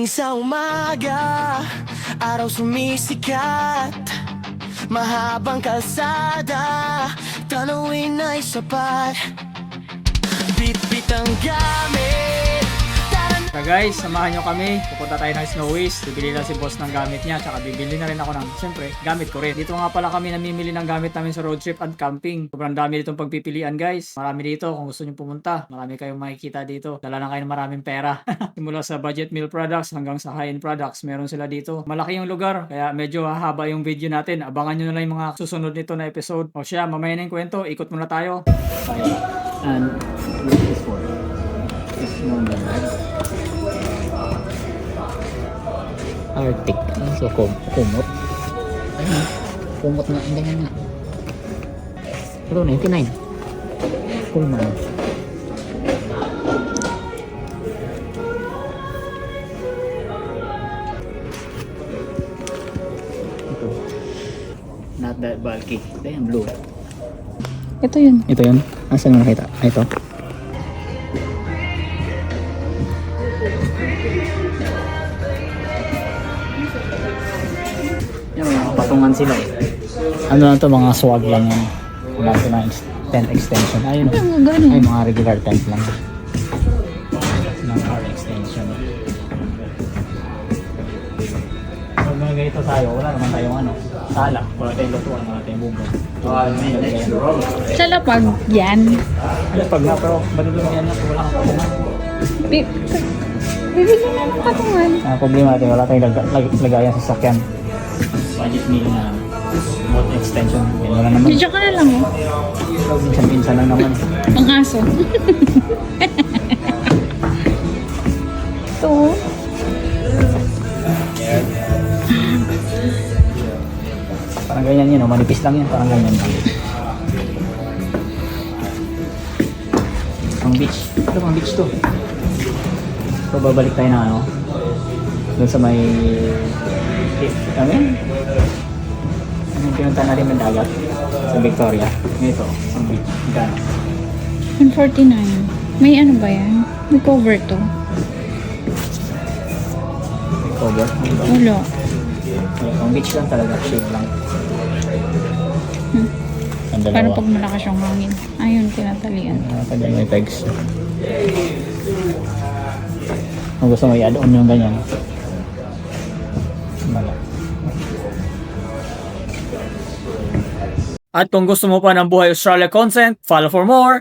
Gising sa umaga, araw sumisikat. Mahabang kalsada, tanawin ay sapat. Bit-bit ang gamit. So guys, samahan nyo kami. Pupunta tayo ng Snowies. Bibili lang si boss ng gamit niya. Tsaka bibili na rin ako ng, siyempre, gamit ko rin. Dito nga pala kami namimili ng gamit namin sa road trip and camping. Sobrang dami ditong pagpipilian guys. Marami dito kung gusto nyo pumunta. Marami kayong makikita dito. Dala lang kayo ng maraming pera. Simula sa budget meal products hanggang sa high-end products. Meron sila dito. Malaki yung lugar. Kaya medyo hahaba yung video natin. Abangan nyo na lang yung mga susunod nito na episode. O siya, mamaya na yung kwento. Ikot muna tayo. And this is for this morning, right? Arctic. So, kumot. Ayun. Kumot nga. Ang ganyan nga. Pero 99. Pullman. Ito. Not that bulky. Ito yung blue. Ito yun. Ito yun? Asan mo nakita? Ito. Yan, mga patungan sila eh. Ano lang to, mga swag lang yan. Wala ito na tent extension. Ayun o. Ay, mga regular tent lang. Ng car extension. Pag mga ganito tayo, wala naman tayong ano, sala. Wala tayong lutuan, wala tayong bubong. Sa lapag yan. Ano pag nga, pero madulong yan na, wala kang patungan. Bibigyan na ng patungan. Ang problema natin, wala tayong lagayan sa sakyan. Budget meal na boat extension. Yan wala naman. Diyan ka na lang oh. Minsan-minsan lang naman. Ang aso. Ito. Parang ganyan yun, manipis lang yan. Parang ganyan lang. Pang beach. Ito, pang beach to. So, babalik tayo na ano. Doon sa may... Ano yun? Anong pinunta na rin ng dagat? Sa Victoria. Ito, pang beach. Gano? 149. May ano ba yan? May cover to. May cover. Wala. Pang beach lang talaga. Shade lang. Ang dalawa. Paano pag malakas yung hangin? Ayun, tinatalian. Kanya may pegs. Kung gusto mo i-add-on yung ganyan. Mala. At kung gusto mo pa ng Buhay Australia content, follow for more!